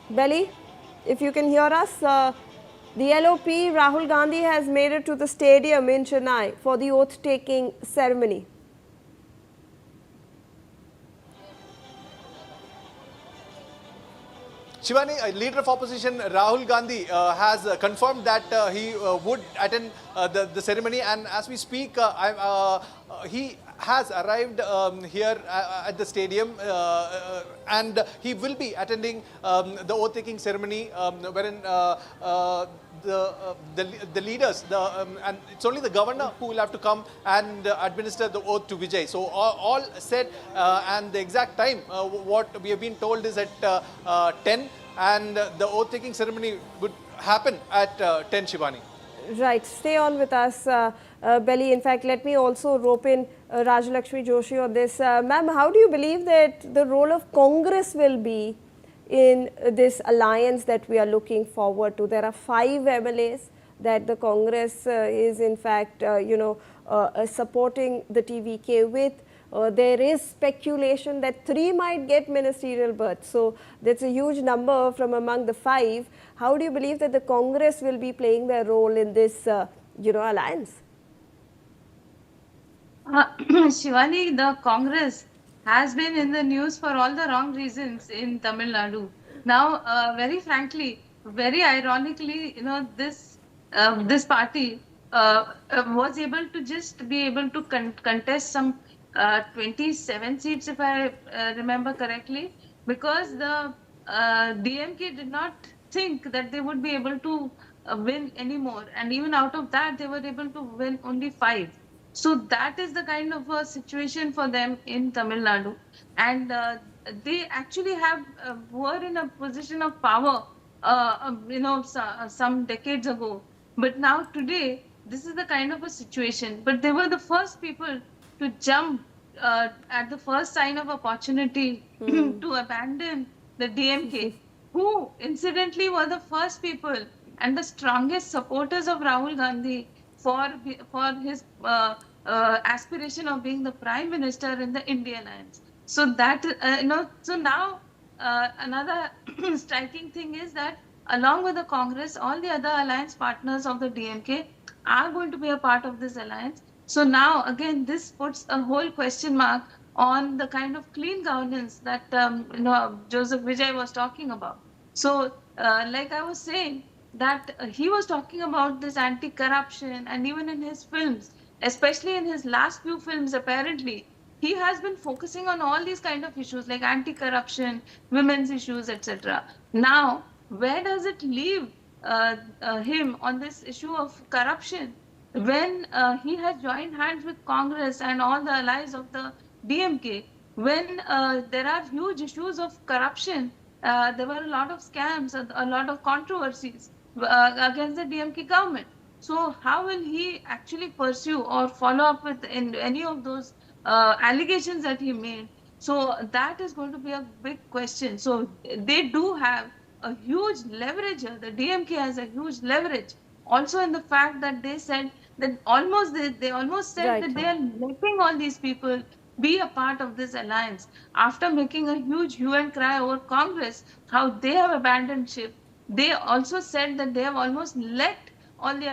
Belly, if you can hear us, the LOP Rahul Gandhi has made it to the stadium in Chennai for the oath-taking ceremony. Shivani, leader of opposition Rahul Gandhi has confirmed that he would attend the ceremony, and as we speak, he has arrived here at the stadium, and he will be attending the oath-taking ceremony, wherein the leaders, and it's only the governor who will have to come and administer the oath to Vijay. So all said, and the exact time, what we have been told is at 10, and the oath-taking ceremony would happen at 10, Shivani. Right, stay on with us, Belly. In fact, let me also rope in Rajalakshmi Joshi on this. Ma'am, how do you believe that the role of Congress will be in this alliance that we are looking forward to? There are 5 MLAs that the Congress is in fact, supporting the TVK with. There is speculation that 3 might get ministerial berths. So that's a huge number from among the 5. How do you believe that the Congress will be playing their role in this, alliance? Shivani, the Congress has been in the news for all the wrong reasons in Tamil Nadu. Now, very frankly, very ironically, this party was able to just be able to contest some 27 seats, if I remember correctly, because the DMK did not think that they would be able to win anymore, and even out of that, they were able to win only 5. So that is the kind of a situation for them in Tamil Nadu, and they actually were in a position of power, some decades ago. But now today, this is the kind of a situation. But they were the first people to jump at the first sign of opportunity to abandon the DMK, who incidentally were the first people and the strongest supporters of Rahul Gandhi for his aspiration of being the prime minister in the India Alliance. So that so now another striking thing is that along with the Congress, all the other alliance partners of the DMK are going to be a part of this alliance. So now again, this puts a whole question mark on the kind of clean governance that Joseph Vijay was talking about. So, like I was saying, that he was talking about this anti-corruption, and even in his films, especially in his last few films, apparently he has been focusing on all these kind of issues like anti-corruption, women's issues, etc. Now, where does it leave him on this issue of corruption when he has joined hands with Congress and all the allies of the DMK? When there are huge issues of corruption, there were a lot of scams, a lot of controversies against the DMK government. So how will he actually pursue or follow up with in any of those allegations that he made? So that is going to be a big question. So they do have a huge leverage here. The DMK has a huge leverage. Also in the fact that they said that they almost said Right. that they are letting all these people be a part of this alliance after making a huge hue and cry over Congress, how they have abandoned ship. They also said that they have almost let all the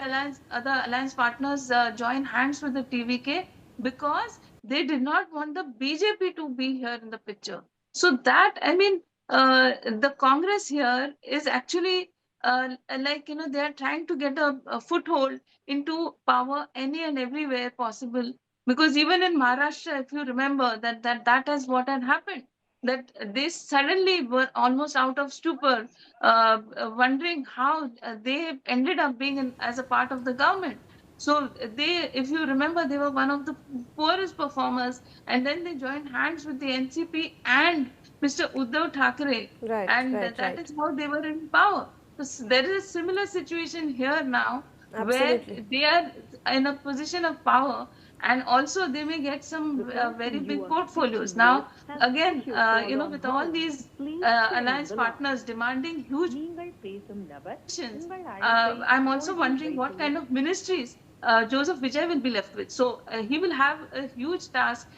other alliance partners join hands with the TVK because they did not want the BJP to be here in the picture. So that, I mean, the Congress here is actually they are trying to get a foothold into power any and everywhere possible. Because even in Maharashtra, if you remember, that is what had happened. That they suddenly were almost out of stupor, wondering how they ended up being as a part of the government. So if you remember, they were one of the poorest performers, and then they joined hands with the NCP and Mr. Uddhav Thackeray, Right, and right, that right. is how they were in power. So there is a similar situation here now, where Absolutely. they are in a position of power, and also they may get some very big portfolios. Now, again, with all these alliance partners demanding huge positions, I'm also wondering what kind of ministries Joseph Vijay will be left with. So he will have a huge task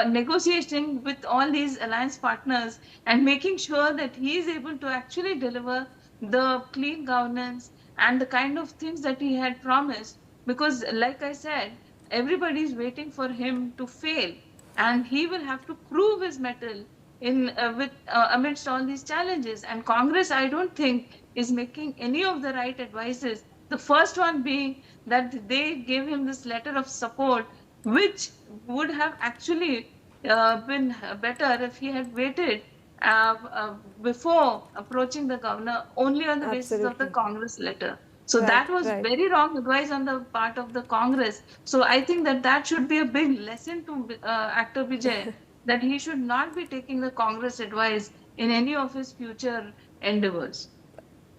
negotiating with all these alliance partners and making sure that he is able to actually deliver the clean governance and the kind of things that he had promised. Because, like I said, everybody is waiting for him to fail, and he will have to prove his mettle in with amidst all these challenges. And Congress, I don't think, is making any of the right advices. The first one being that they gave him this letter of support, which would have actually been better if he had waited before approaching the governor only on the basis of the Absolutely. Congress letter. So Right, that was right. very wrong advice on the part of the Congress. So I think that that should be a big lesson to actor Vijay, that he should not be taking the Congress advice in any of his future endeavors.